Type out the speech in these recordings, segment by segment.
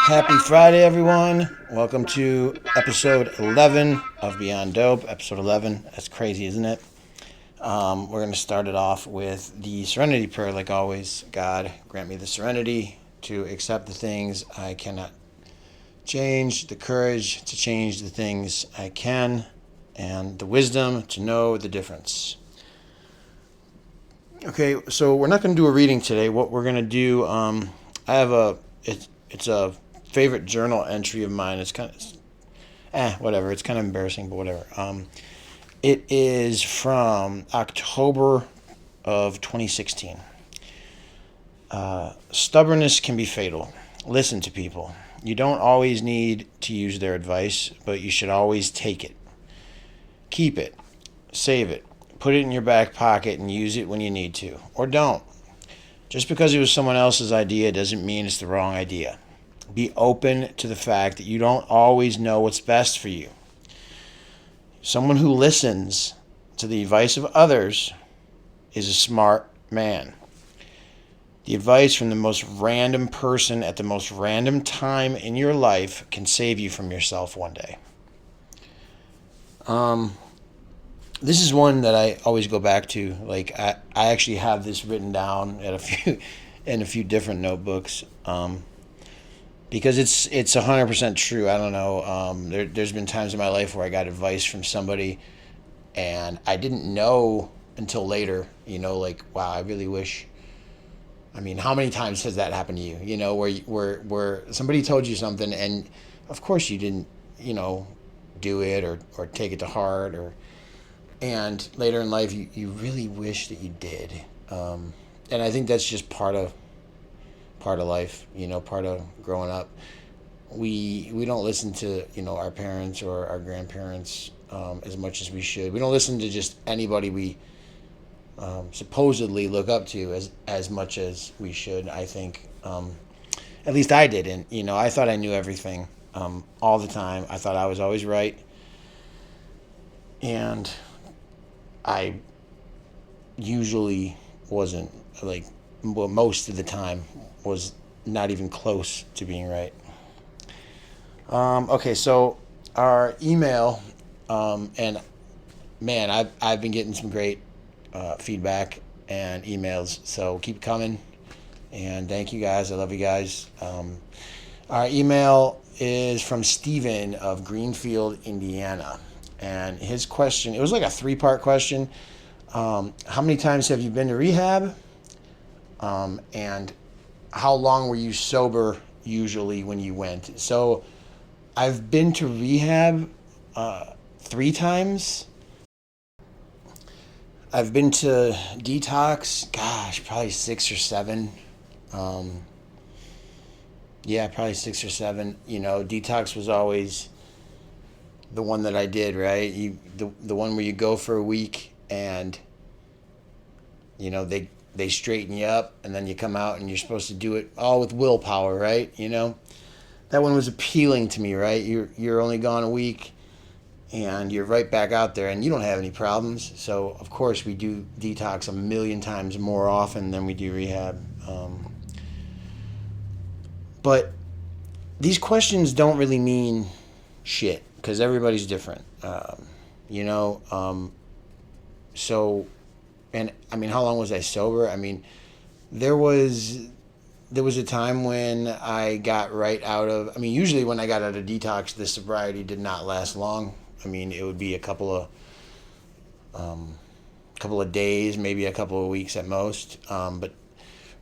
Happy Friday, everyone. Welcome to episode 11 of Beyond Dope. Episode 11. That's crazy, isn't it? We're going to start it off with the serenity prayer, like always. God, grant me the serenity to accept the things I cannot change, the courage to change the things I can, and the wisdom to know the difference. Okay, so we're not going to do a reading today. What we're going to do, I have it's a favorite journal entry of mine. It's kind of, whatever. It's kind of embarrassing, but whatever. It is from October of 2016. Stubbornness can be fatal. Listen to people. You don't always need to use their advice, but you should always take it. Keep it. Save it. Put it in your back pocket and use it when you need to. Or don't. Just because it was someone else's idea doesn't mean it's the wrong idea. Be open to the fact that you don't always know what's best for you. Someone who listens to the advice of others is a smart man. The advice from the most random person at the most random time in your life can save you from yourself one day. This is one that I always go back to. Like I actually have this written down at in a few different notebooks, because it's 100% true. I don't know. There's been times in my life where I got advice from somebody, and I didn't know until later. Like, wow, I really wish. I mean, how many times has that happened to you? Where somebody told you something, and of course you didn't, do it or take it to heart and later in life, you really wish that you did. And I think that's just part of life, part of growing up. We don't listen to, our parents or our grandparents as much as we should. We don't listen to just anybody we supposedly look up to as much as we should, I think. At least I didn't. I thought I knew everything all the time. I thought I was always right. And I usually wasn't, most of the time was not even close to being right. Okay, so our email, and man, I've been getting some great feedback and emails, so keep coming, and thank you guys. I love you guys. Our email is from Steven of Greenfield, Indiana. And his question, it was like a 3-part question. How many times have you been to rehab? And how long were you sober usually when you went? So I've been to rehab 3 times. I've been to detox, probably 6 or 7. Probably 6 or 7. Detox was always the one that I did, right? The one where you go for a week and they straighten you up, and then you come out and you're supposed to do it all with willpower, right? That one was appealing to me, right? You're only gone a week and you're right back out there and you don't have any problems. So of course we do detox a million times more often than we do rehab. But these questions don't really mean shit, because everybody's different, so, and I mean, how long was I sober? I mean, there was a time when I got right out of, usually when I got out of detox, the sobriety did not last long. It would be a couple of days, maybe a couple of weeks at most. But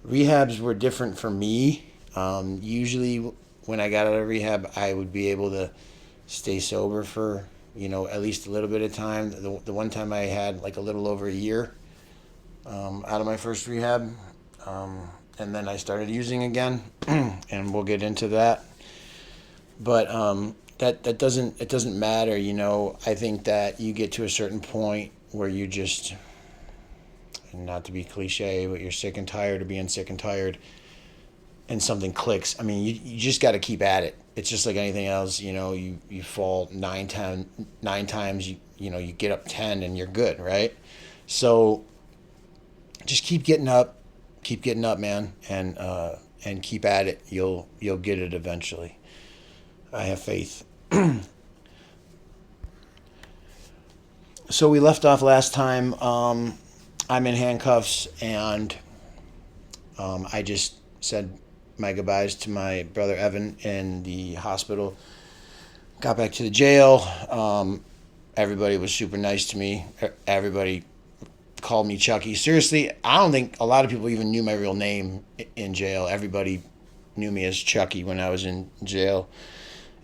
rehabs were different for me. Usually when I got out of rehab, I would be able to stay sober for, at least a little bit of time. The one time I had like a little over a year out of my first rehab. And then I started using again, and we'll get into that. But it doesn't matter, I think that you get to a certain point where you just, not to be cliche, but you're sick and tired of being sick and tired. and something clicks, I mean, you just got to keep at it. It's just like anything else, you fall 9 times, you get up 10 and you're good, right? So just keep getting up, man, and keep at it. You'll get it eventually. I have faith. So we left off last time. I'm in handcuffs, and I just said my goodbyes to my brother Evan in the hospital. Got back to the jail. Everybody was super nice to me. Everybody called me Chucky. Seriously, I don't think a lot of people even knew my real name in jail. Everybody knew me as Chucky when I was in jail.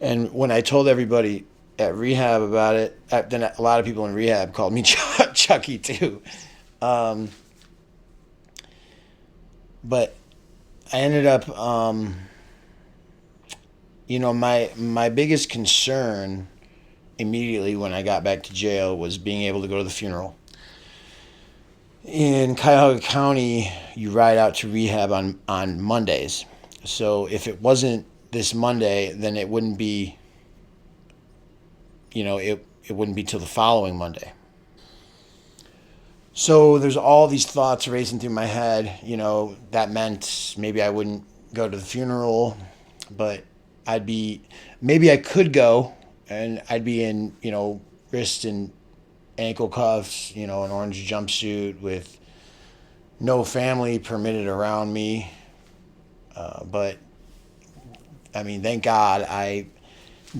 And when I told everybody at rehab about it, then a lot of people in rehab called me Chucky too. Um, but I ended up, my biggest concern immediately when I got back to jail was being able to go to the funeral. In Cuyahoga County, you ride out to rehab on Mondays. So if it wasn't this Monday, then it wouldn't be, it wouldn't be till the following Monday. So there's all these thoughts racing through my head. That meant maybe I wouldn't go to the funeral, but maybe I could go, and I'd be in, wrist and ankle cuffs, an orange jumpsuit with no family permitted around me. But I mean, thank God I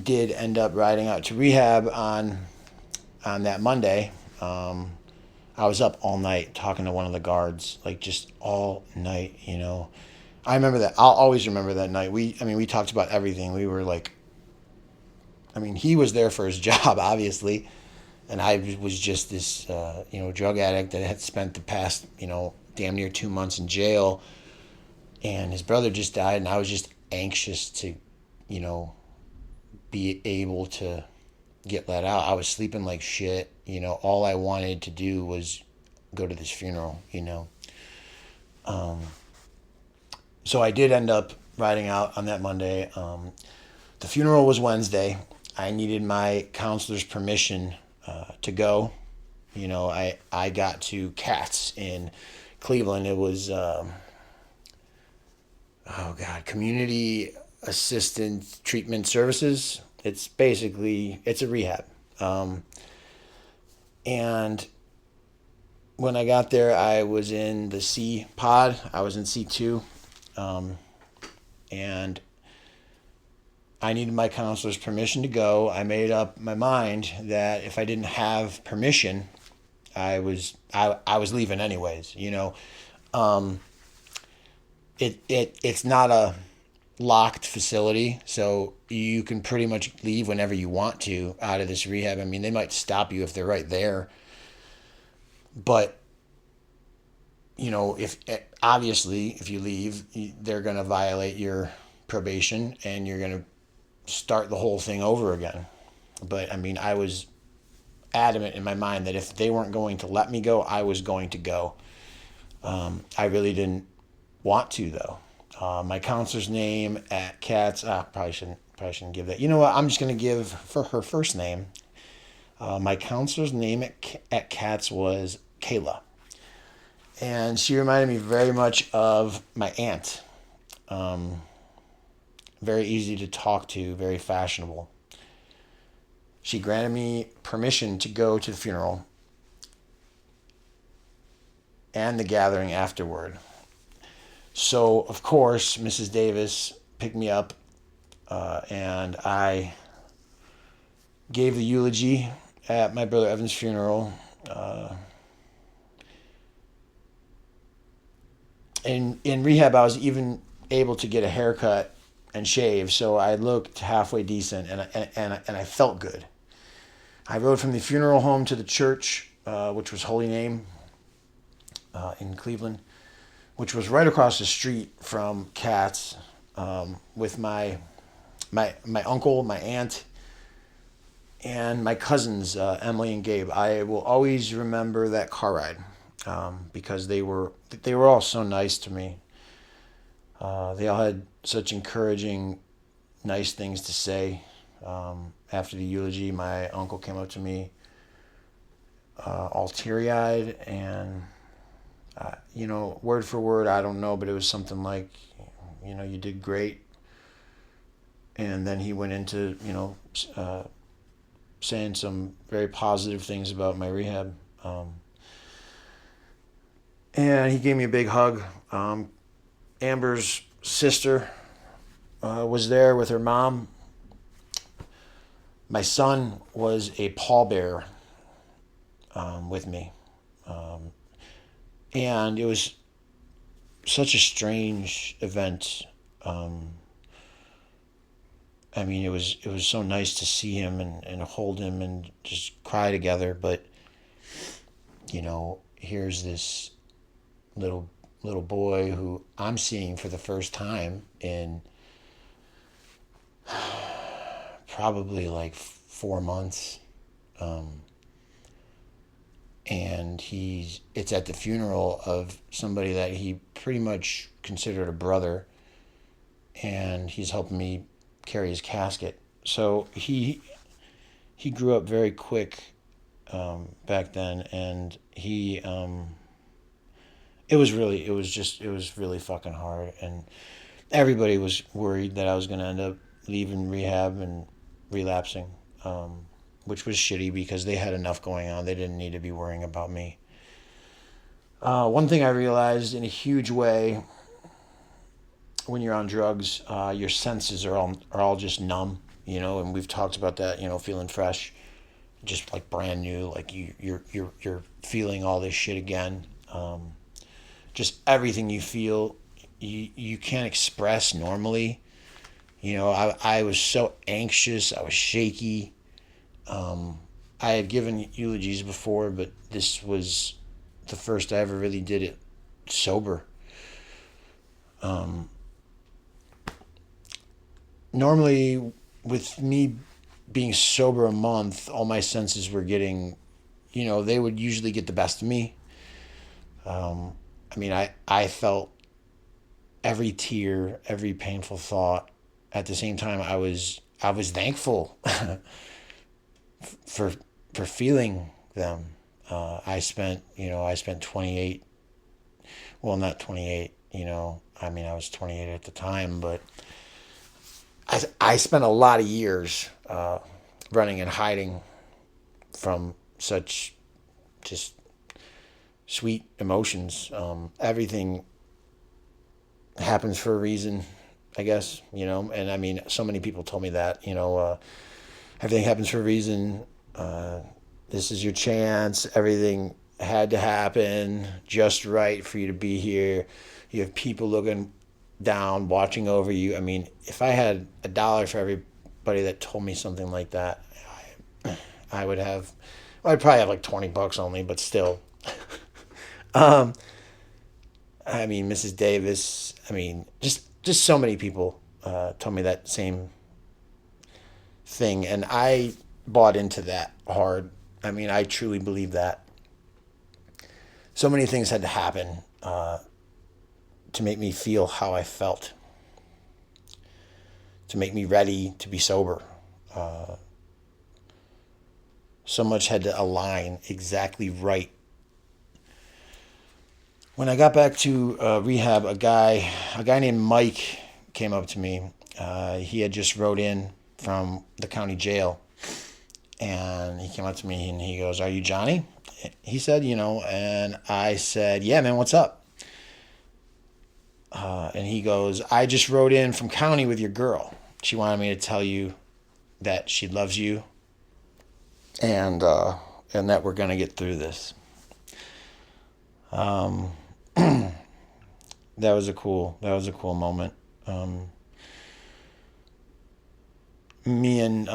did end up riding out to rehab on that Monday. I was up all night talking to one of the guards, like just all night. I remember that. I'll always remember that night. We talked about everything. We were like, he was there for his job, obviously, and I was just this, drug addict that had spent the past, damn near 2 months in jail, and his brother just died, and I was just anxious to, be able to get let out. I was sleeping like shit. All I wanted to do was go to this funeral. So I did end up riding out on that Monday. The funeral was Wednesday. I needed my counselor's permission to go. I got to Katz in Cleveland. It was, Community Assistant Treatment Services. It's a rehab. And when I got there, I was in the C pod. I was in C2. And I needed my counselor's permission to go. I made up my mind that if I didn't have permission, I was leaving anyways. It's not a locked facility, so you can pretty much leave whenever you want to out of this rehab. They might stop you if they're right there, but if you leave, they're going to violate your probation and you're going to start the whole thing over again. But I was adamant in my mind that if they weren't going to let me go, I was going to go. I really didn't want to, though. My counselor's name at Katz, probably shouldn't give that. You know what? I'm just going to give for her first name. My counselor's name at Katz was Kayla. And she reminded me very much of my aunt. Very easy to talk to, very fashionable. She granted me permission to go to the funeral and the gathering afterward. So, of course, Mrs. Davis picked me up, and I gave the eulogy at my brother Evan's funeral. In rehab, I was even able to get a haircut and shave, so I looked halfway decent, and I felt good. I rode from the funeral home to the church, which was Holy Name in Cleveland, which was right across the street from Katz, with my uncle, my aunt, and my cousins, Emily and Gabe. I will always remember that car ride because they were all so nice to me. They all had such encouraging, nice things to say. After the eulogy, my uncle came up to me, all teary-eyed, and word for word, I don't know, but it was something like, you did great. And then he went into, saying some very positive things about my rehab. And he gave me a big hug. Amber's sister was there with her mom. My son was a pallbearer with me. And it was such a strange event. It was so nice to see him and hold him and just cry together. But here's this little boy who I'm seeing for the first time in probably like 4 months. And it's at the funeral of somebody that he pretty much considered a brother, and he's helping me carry his casket. So he grew up very quick back then, and it was really fucking hard, and everybody was worried that I was going to end up leaving rehab and relapsing, which was shitty because they had enough going on. They didn't need to be worrying about me. One thing I realized in a huge way, when you're on drugs, your senses are all just numb, and we've talked about that, feeling fresh, just like brand new, like you're feeling all this shit again. Just everything you feel, you can't express normally. I was so anxious, I was shaky. I had given eulogies before, but this was the first I ever really did it sober. Normally, with me being sober a month, all my senses were getting, they would usually get the best of me. I felt every tear, every painful thought. At the same time, I was thankful for feeling them. I spent 28. Well, not 28. I was 28 at the time, but I spent a lot of years running and hiding from such just sweet emotions. Everything happens for a reason, I guess, and so many people told me that, everything happens for a reason. This is your chance. Everything had to happen just right for you to be here. You have people looking down, watching over you. If I had $1 for everybody that told me something like that, I'd probably have like $20 only, but still. Mrs. Davis, just so many people told me that same thing, and I bought into that hard. I truly believe that. So many things had to happen to make me feel how I felt, to make me ready to be sober. So much had to align exactly right. When I got back to rehab, a guy named Mike came up to me. He had just rode in from the county jail, and he came up to me and he goes, "Are you Johnny?" He said, and I said, "Yeah, man, what's up?" And he goes, "I just rode in from county with your girl. She wanted me to tell you that she loves you, and that we're gonna get through this." That was a cool moment. Me and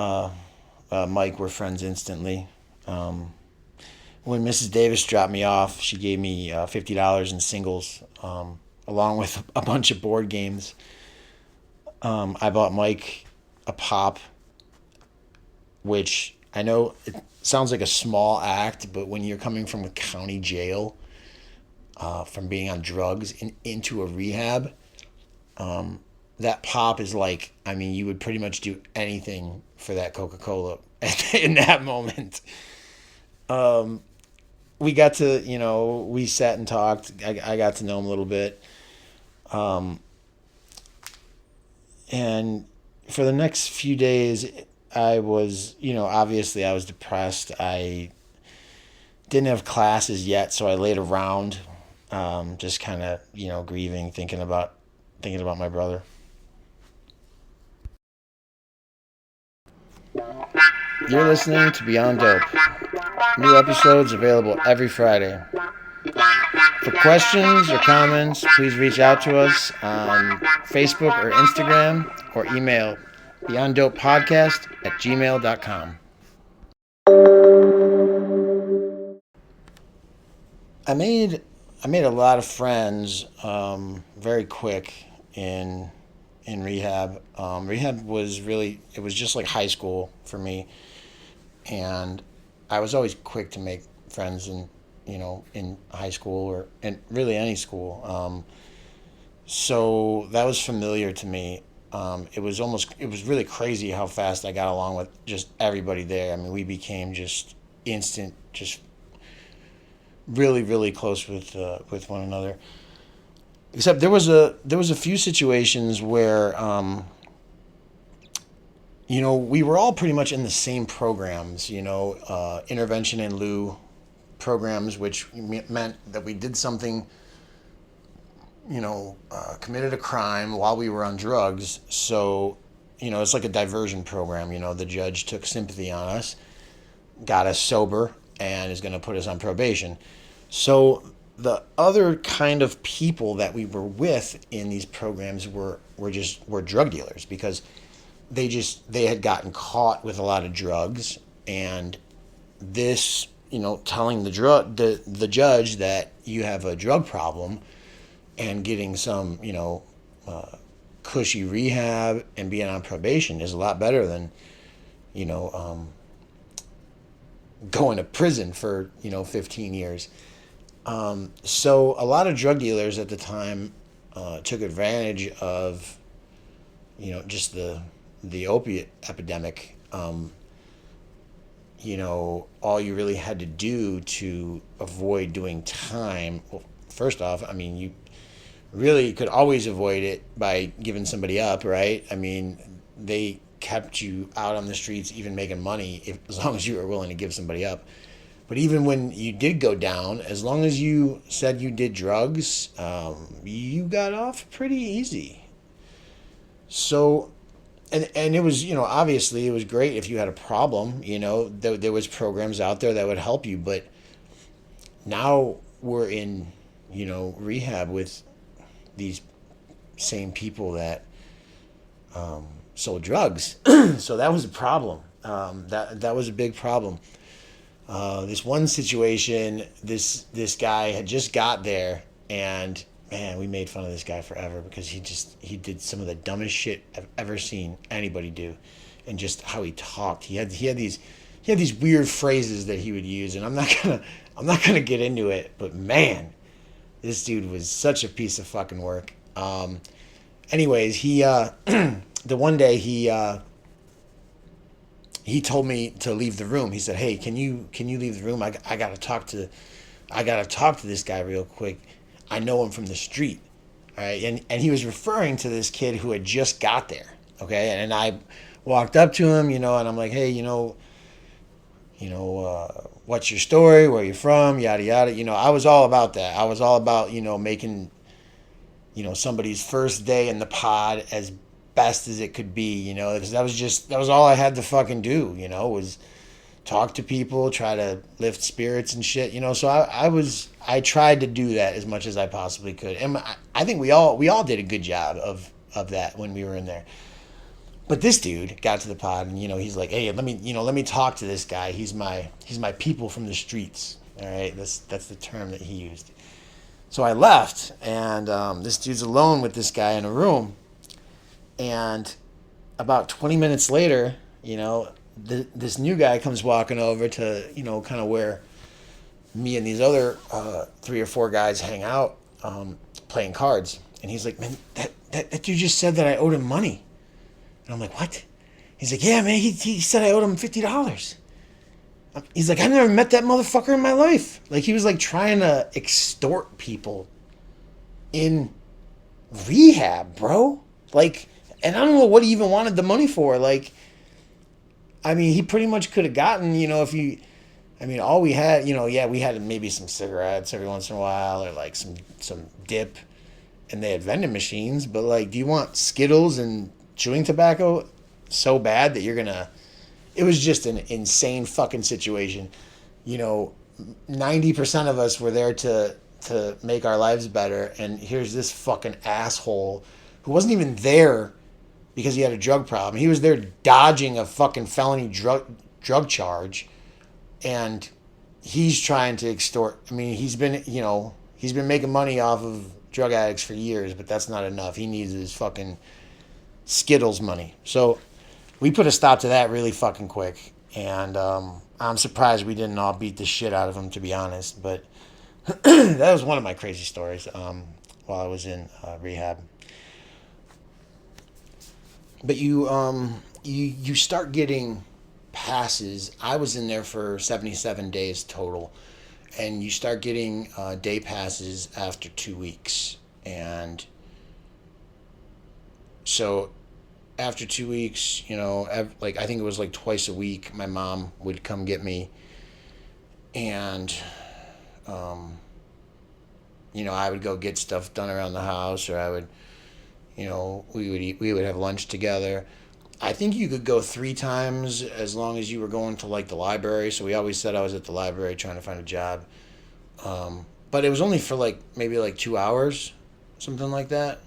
Mike were friends instantly. When Mrs. Davis dropped me off, she gave me $50 in singles, along with a bunch of board games. I bought Mike a pop, which I know it sounds like a small act, but when you're coming from a county jail, from being on drugs into a rehab, That pop is like, I mean, you would pretty much do anything for that Coca-Cola in that moment. We got to, we sat and talked. I got to know him a little bit. And for the next few days, I was, obviously I was depressed. I didn't have classes yet, so I laid around, just kind of, grieving, thinking about my brother. You're listening to Beyond Dope. New episodes available every Friday. For questions or comments, please reach out to us on Facebook or Instagram or email beyonddopepodcast@gmail.com. I made I made a lot of friends very quick in in rehab. Rehab was really, it was just like high school for me, and I was always quick to make friends in high school or in really any school. So that was familiar to me. It was really crazy how fast I got along with just everybody there. I mean, we became just instant, just really, really close with one another. Except there was a few situations where we were all pretty much in the same programs. Intervention in lieu programs, which meant that we did something, committed a crime while we were on drugs. So, it's like a diversion program. The judge took sympathy on us, got us sober, and is going to put us on probation. So the other kind of people that we were with in these programs were drug dealers, because they had gotten caught with a lot of drugs, and this, telling the judge that you have a drug problem and getting some, cushy rehab and being on probation is a lot better than, you know, um, going to prison for, 15 years. So a lot of drug dealers at the time took advantage of, just the opiate epidemic. All you really had to do to avoid doing time, well, first off, I mean, you really could always avoid it by giving somebody up, right? I mean, they kept you out on the streets, even making money, as long as you were willing to give somebody up. But even when you did go down, as long as you said you did drugs, you got off pretty easy. So, and it was, obviously it was great if you had a problem. There was programs out there that would help you. But now we're in, rehab with these same people that sold drugs. So that was a problem. That was a big problem. This one situation, this guy had just got there, and man, we made fun of this guy forever because he did some of the dumbest shit I've ever seen anybody do, and just how he talked. He had these weird phrases that he would use, and I'm not gonna get into it, but man, this dude was such a piece of fucking work. Anyways, he the one day he told me to leave the room. He said, "Hey, can you leave the room? I gotta talk to this guy real quick. I know him from the street." All right, and he was referring to this kid who had just got there. Okay, and I walked up to him, and I'm like, "Hey, what's your story? Where you from? Yada yada." I was all about that. I was all about making somebody's first day in the pod as best as it could be. Because that was all I had to fucking do. Was talk to people, try to lift spirits and shit. So I tried to do that as much as I possibly could, and I think we all did a good job of that when we were in there. But this dude got to the pod, and he's like, "Hey, let me talk to this guy. He's my people from the streets." All right, that's the term that he used. So I left, and this dude's alone with this guy in a room. And about 20 minutes later, this new guy comes walking over to, kind of where me and these other 3 or 4 guys hang out, playing cards. And he's like, "Man, that dude just said that I owed him money. And I'm like, what? He's like, yeah, man, he said I owed him $50. He's like, I never met that motherfucker in my life. Like, he was like trying to extort people in rehab, bro. Like, and I don't know what he even wanted the money for. Like, I mean, he pretty much could have gotten, if you, I mean, all we had, yeah, we had maybe some cigarettes every once in a while, or like some dip, and they had vending machines. But like, do you want Skittles and chewing tobacco so bad that you're gonna? It was just an insane fucking situation. 90% of us were there to make our lives better, and here's this fucking asshole who wasn't even there because he had a drug problem. He was there dodging a fucking felony drug charge, and he's trying to extort. I mean, he's been making money off of drug addicts for years, but that's not enough. He needs his fucking Skittles money. So we put a stop to that really fucking quick, and I'm surprised we didn't all beat the shit out of him, to be honest. But that was one of my crazy stories while I was in rehab. But you start getting passes. I was in there for 77 days total, and you start getting day passes after 2 weeks. And so after 2 weeks, like I think it was like twice a week, my mom would come get me, and I would go get stuff done around the house, or I would, we would have lunch together. I think you could go 3 times as long as you were going to like the library. So we always said I was at the library trying to find a job. But it was only for like maybe like 2 hours, something like that.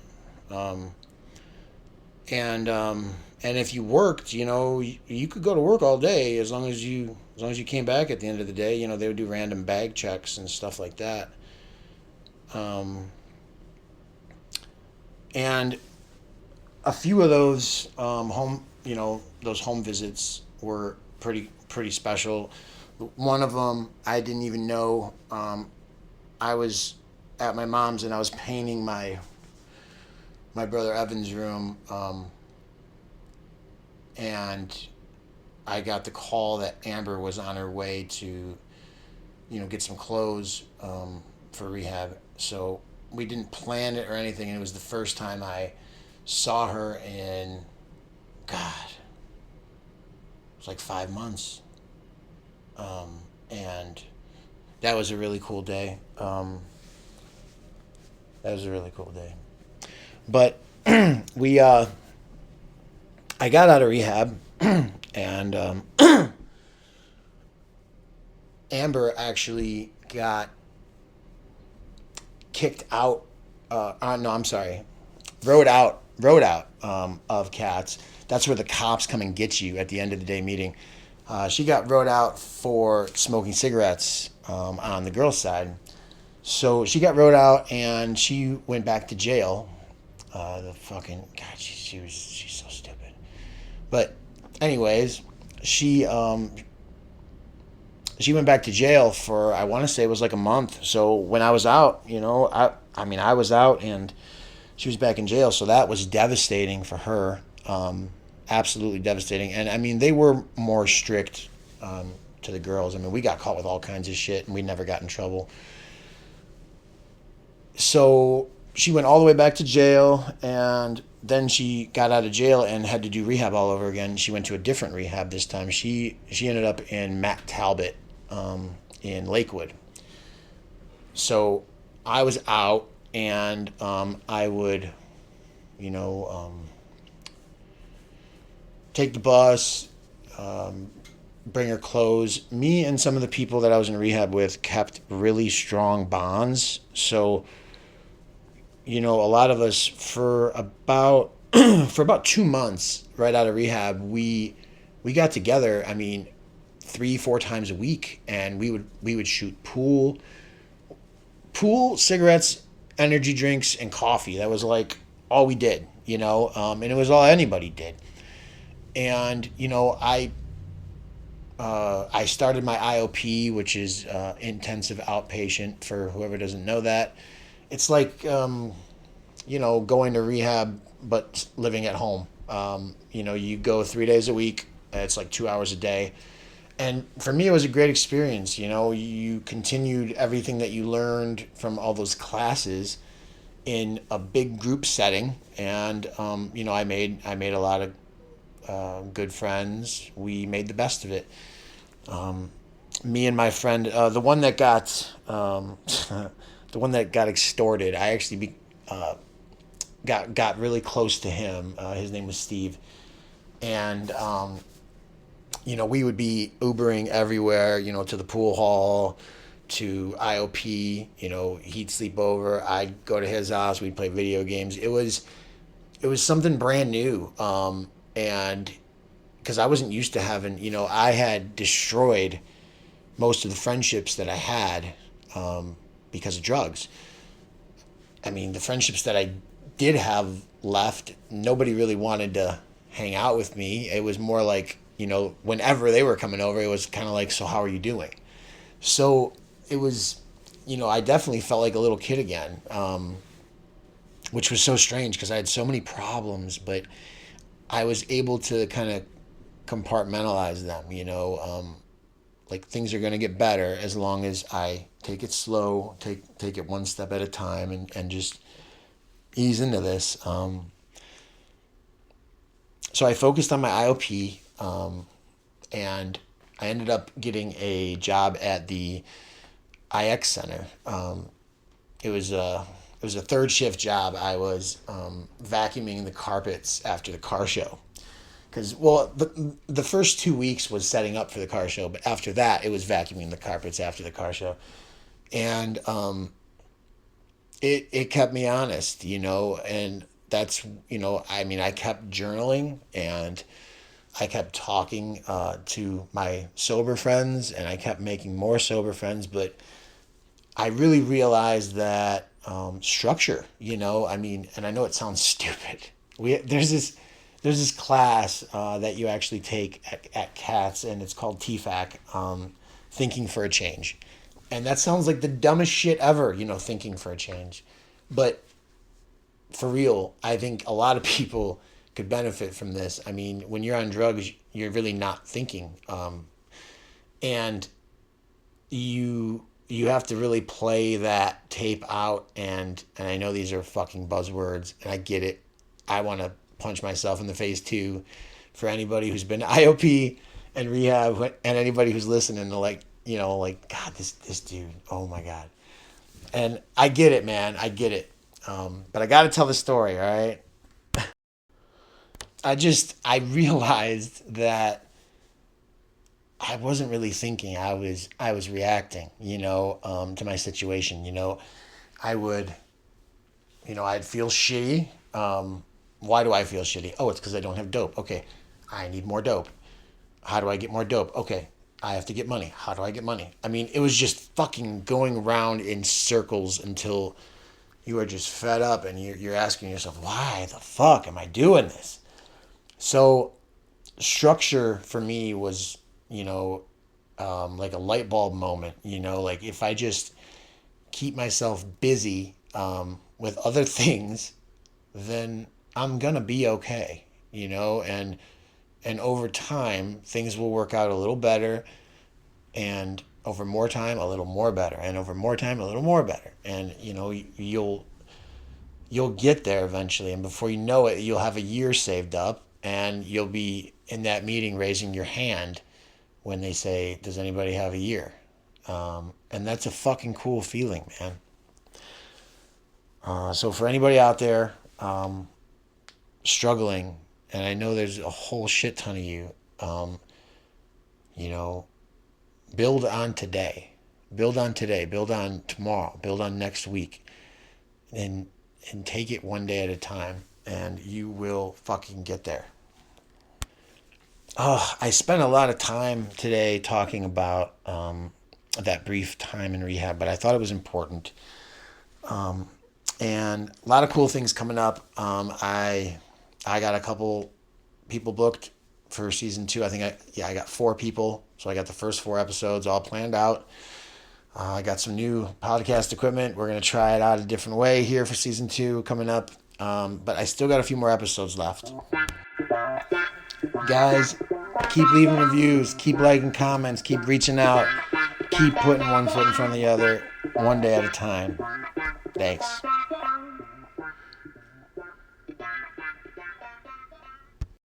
And if you worked, you could go to work all day as long as you came back at the end of the day. They would do random bag checks and stuff like that. And a few of those those home visits were pretty special. One of them I didn't even know. I was at my mom's and I was painting my brother Evan's room, and I got the call that Amber was on her way to, get some clothes for rehab. So we didn't plan it or anything, and it was the first time I saw her in, God, it was like 5 months. And that was a really cool day. But I got out of rehab, and Amber actually got kicked out. No, I'm sorry, rode out of CATS. That's where the cops come and get you at the end of the day meeting. She got rode out for smoking cigarettes on the girls' side. So she got rode out and she went back to jail. The fucking God, she's so stupid. But anyways, she went back to jail for, I want to say it was like a month. So when I was out, I was out and she was back in jail. So that was devastating for her. Absolutely devastating. And I mean, they were more strict to the girls. I mean, we got caught with all kinds of shit and we never got in trouble. So she went all the way back to jail, and then she got out of jail and had to do rehab all over again. She went to a different rehab this time. She ended up in Matt Talbot in Lakewood. So I was out, and I would, take the bus, bring her clothes. Me and some of the people that I was in rehab with kept really strong bonds. So, a lot of us for about 2 months right out of rehab, we got together. I mean, 3-4 times a week, and we would shoot pool, cigarettes, energy drinks, and coffee. That was like all we did, and it was all anybody did. And I started my IOP, which is intensive outpatient, for whoever doesn't know that. It's like going to rehab but living at home. You go 3 days a week. It's like 2 hours a day. And for me, it was a great experience. You continued everything that you learned from all those classes in a big group setting. And, I made a lot of good friends. We made the best of it. Me and my friend, the one that got extorted, I actually got really close to him. His name was Steve, and we would be Ubering everywhere. To the pool hall, to IOP. He'd sleep over. I'd go to his house. We'd play video games. It was something brand new, and because I wasn't used to having, I had destroyed most of the friendships that I had because of drugs. I mean, the friendships that I did have left, nobody really wanted to hang out with me. It was more like, whenever they were coming over, it was kind of like, so how are you doing? So it was, I definitely felt like a little kid again, which was so strange because I had so many problems, but I was able to kind of compartmentalize them, like things are going to get better as long as I take it slow, take it one step at a time, and just ease into this. So I focused on my IOP, and I ended up getting a job at the IX Center. It was a third shift job. I was vacuuming the carpets after the car show. Because, well, the first 2 weeks was setting up for the car show, but after that, it was vacuuming the carpets after the car show. And it kept me honest, and that's, I mean, I kept journaling, and I kept talking to my sober friends, and I kept making more sober friends, but I really realized that structure, I mean, and I know it sounds stupid. There's this class that you actually take at CATS, and it's called TFAC, Thinking for a Change. And that sounds like the dumbest shit ever, thinking for a change. But for real, I think a lot of people could benefit from this. I mean, when you're on drugs, you're really not thinking. And you have to really play that tape out, and I know these are fucking buzzwords, and I get it. I want to punch myself in the face too, for anybody who's been to IOP and rehab, and anybody who's listening to God, this dude, oh my God. And I get it, man, I get it. But I got to tell the story, all right? I realized that I wasn't really thinking. I was reacting, to my situation. I would, I'd feel shitty. Why do I feel shitty? Oh, it's because I don't have dope. Okay, I need more dope. How do I get more dope? Okay, I have to get money. How do I get money? I mean, it was just fucking going around in circles until you are just fed up, and you're asking yourself, why the fuck am I doing this? So structure for me was, like a light bulb moment, like if I just keep myself busy with other things, then I'm going to be okay, and over time things will work out a little better, and over more time a little more better, and over more time a little more better, and you'll get there eventually, and before you know it, you'll have a year saved up, and you'll be in that meeting raising your hand when they say, does anybody have a year? And that's a fucking cool feeling, man. So for anybody out there struggling, and I know there's a whole shit ton of you, you know, build on today. Build on today. Build on tomorrow. Build on next week. And take it one day at a time, and you will fucking get there. I spent a lot of time today talking about that brief time in rehab, but I thought it was important. And a lot of cool things coming up. I got a couple people booked for season 2. I got 4 people, so I got the first 4 episodes all planned out. I got some new podcast equipment. We're going to try it out a different way here for season 2 coming up. But I still got a few more episodes left. Guys, keep leaving reviews, keep liking comments, keep reaching out, keep putting one foot in front of the other, one day at a time. Thanks.